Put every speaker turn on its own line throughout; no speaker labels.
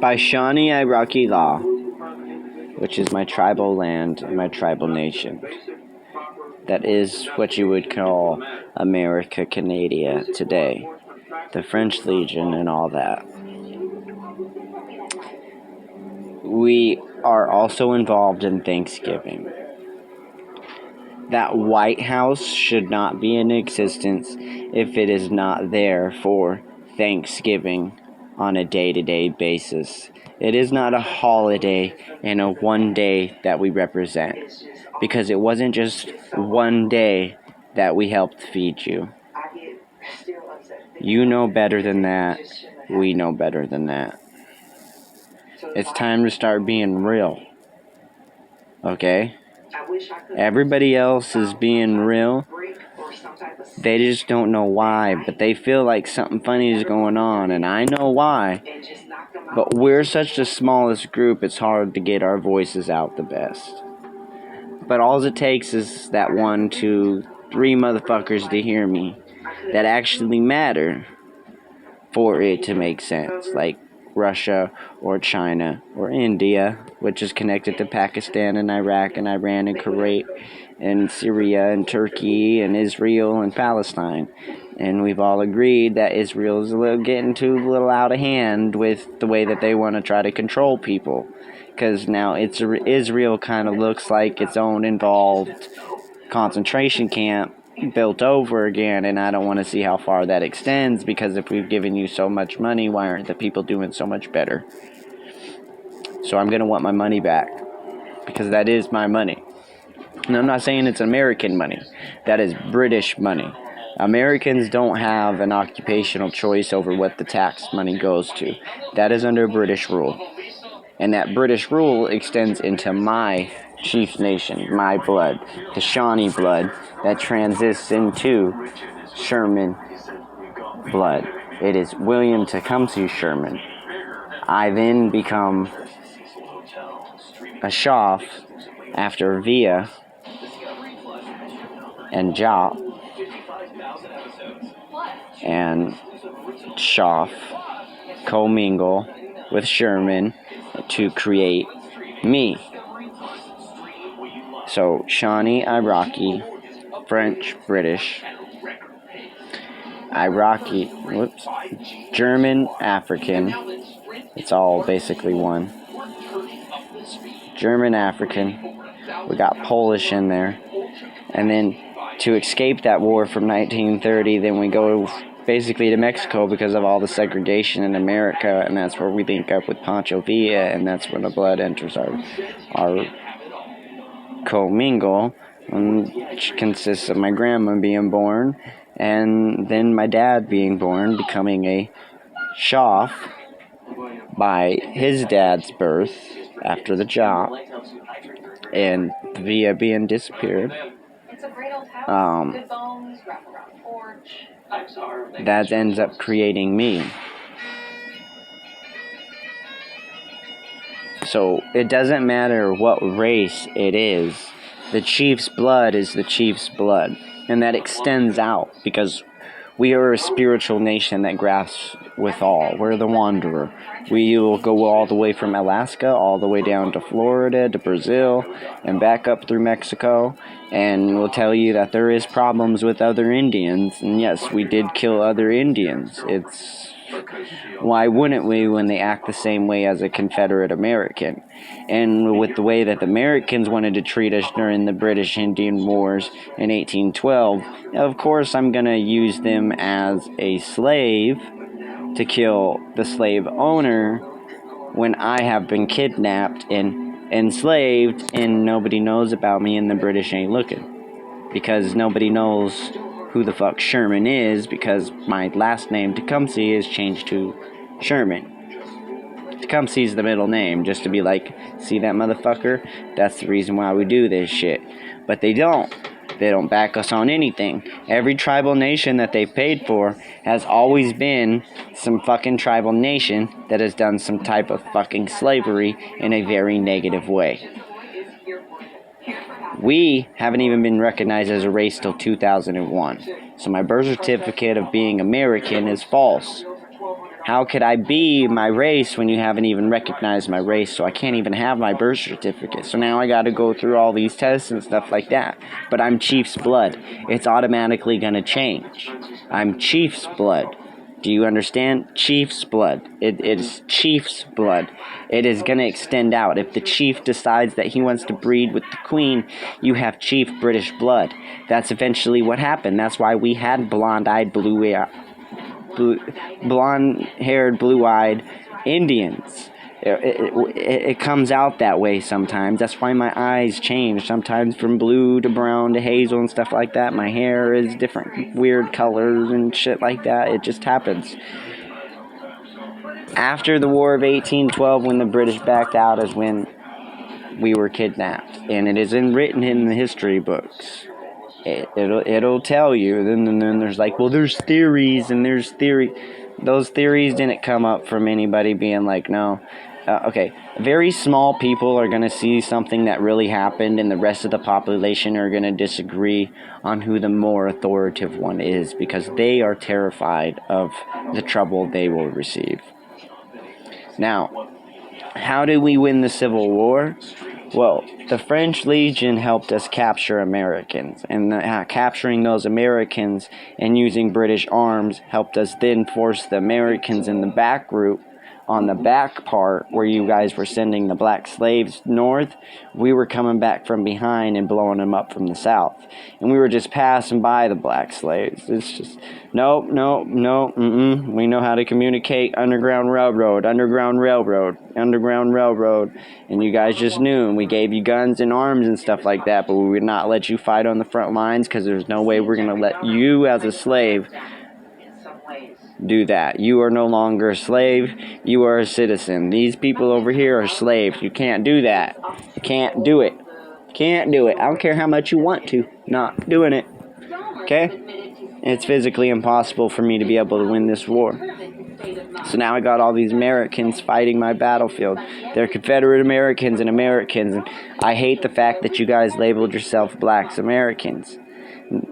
By Shawnee Iraqi law, which is my tribal land and my tribal nation. That is what you would call America Canada today. The French Legion and all that. We are also involved in Thanksgiving. That White House should not be in existence if it is not there for Thanksgiving on a day-to-day basis. It is not a holiday and a one day that we represent, because it wasn't just one day that we helped feed you. You know better than that. We know better than that. It's time to start being real. Okay? Everybody else is being real. They just don't know why, but they feel like something funny is going on, and I know why. But we're such the smallest group, it's hard to get our voices out the best. But all it takes is that 1, 2, 3 motherfuckers to hear me that actually matter for it to make sense. Like Russia or China or India, which is connected to Pakistan and Iraq and Iran and Kuwait and Syria and Turkey and Israel and Palestine. And we've all agreed that Israel is getting too little out of hand with the way that they want to try to control people. Because now Israel kind of looks like its own involved concentration camp built over again, and I don't want to see how far that extends, because if we've given you so much money, why aren't the people doing so much better? So I'm going to want my money back, because that is my money. And I'm not saying it's American money. That is British money. Americans don't have an occupational choice over what the tax money goes to. That is under British rule. And that British rule extends into my chief nation, my blood, the Shawnee blood, that transits into Sherman blood. It is William Tecumseh Sherman. I then become a Schaff after Villa and Jop, and Schaff commingle with Sherman to create me. So Shawnee Iraqi, French, British, Iraqi, German, African, it's all basically one. German, African, we got Polish in there, and then to escape that war from 1930, then we go basically to Mexico because of all the segregation in America, and that's where we link up with Pancho Villa, and that's when the blood enters our commingle, which consists of my grandma being born, and then my dad being born, becoming a Schaff by his dad's birth after the job, and Villa being disappeared. That ends up creating me. So it doesn't matter what race it is. The chief's blood is the chief's blood. And that extends out, because we are a spiritual nation that grasps with all. We're the wanderer. We will go all the way from Alaska, all the way down to Florida, to Brazil, and back up through Mexico. And we'll tell you that there is problems with other Indians. And yes, we did kill other Indians. Why wouldn't we when they act the same way as a Confederate American? And with the way that the Americans wanted to treat us during the British Indian Wars in 1812, of course I'm going to use them as a slave to kill the slave owner when I have been kidnapped and enslaved, and nobody knows about me and the British ain't looking. Because nobody knows who the fuck Sherman is, because my last name, Tecumseh, is changed to Sherman. Tecumseh is the middle name, just to be like, see that motherfucker? That's the reason why we do this shit. But they don't. They don't back us on anything. Every tribal nation that they've paid for has always been some fucking tribal nation that has done some type of fucking slavery in a very negative way. We haven't even been recognized as a race till 2001. So my birth certificate of being American is false. How could I be my race when you haven't even recognized my race? So I can't even have my birth certificate. So now I got to go through all these tests and stuff like that. But I'm Chief's blood. It's automatically going to change. I'm Chief's blood. Do you understand? Chief's blood. It is Chief's blood. It is going to extend out. If the chief decides that he wants to breed with the queen, you have Chief British blood. That's eventually what happened. That's why we had blonde-eyed, blonde-haired, blue-eyed Indians. It comes out that way sometimes. That's why my eyes change. Sometimes from blue to brown to hazel and stuff like that. My hair is different weird colors and shit like that. It just happens. After the War of 1812, when the British backed out, is when we were kidnapped. And it is written in the history books. It'll tell you. Then there's like, well, there's theories and there's theory. Those theories didn't come up from anybody being like, no. Okay, very small people are going to see something that really happened, and the rest of the population are going to disagree on who the more authoritative one is, because they are terrified of the trouble they will receive. Now, how did we win the Civil War? Well, the French Legion helped us capture Americans, and capturing those Americans and using British arms helped us then force the Americans in the back route. On the back part, where you guys were sending the black slaves north, we were coming back from behind and blowing them up from the south. And we were just passing by the black slaves. It's just, no, we know how to communicate. Underground Railroad. And you guys just knew, and we gave you guns and arms and stuff like that, but we would not let you fight on the front lines, because there's no way we're going to let you as a slave do that. You are no longer a slave. You are a citizen. These people over here are slaves. You can't do that. You can't do it. Can't do it. I don't care how much you want to. Not doing it. Okay? It's physically impossible for me to be able to win this war. So now I got all these Americans fighting my battlefield. They're Confederate Americans and Americans. And I hate the fact that you guys labeled yourself blacks Americans.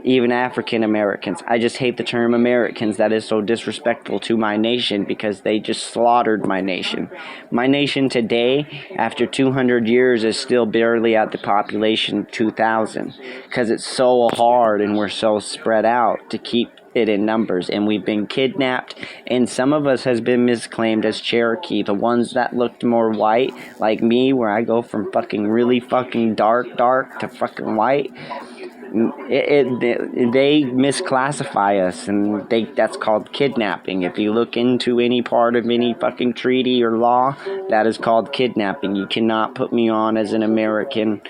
Even African Americans. I just hate the term Americans. That is so disrespectful to my nation, because they just slaughtered my nation. My nation today, after 200 years, is still barely at the population of 2,000, because it's so hard and we're so spread out to keep it in numbers, and we've been kidnapped, and some of us has been misclaimed as Cherokee. The ones that looked more white, like me, where I go from fucking really fucking dark to fucking white. They misclassify us, and that's called kidnapping. If you look into any part of any fucking treaty or law, that is called kidnapping. You cannot put me on as an American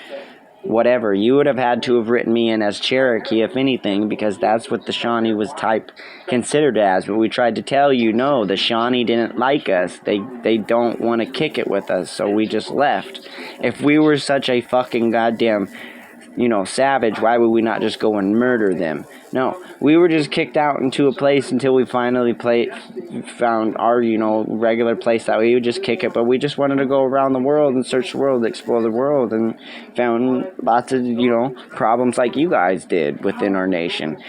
whatever. You would have had to have written me in as Cherokee, if anything, because that's what the Shawnee was considered as. But we tried to tell you, no, the Shawnee didn't like us. They don't want to kick it with us, so we just left. If we were such a fucking goddamn savage, why would we not just go and murder them? No, we were just kicked out into a place until we finally found our, regular place that we would just kick it. But we just wanted to go around the world and search the world, explore the world, and found lots of, problems like you guys did within our nation,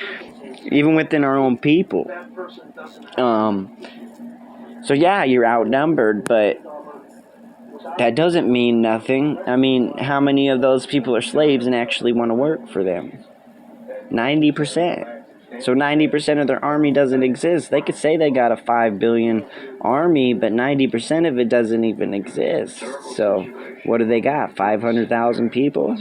even within our own people. So yeah, you're outnumbered, but that doesn't mean nothing. I mean, how many of those people are slaves and actually want to work for them? 90%. So 90% of their army doesn't exist. They could say they got a 5 billion army, but 90% of it doesn't even exist. So what do they got? 500,000 people?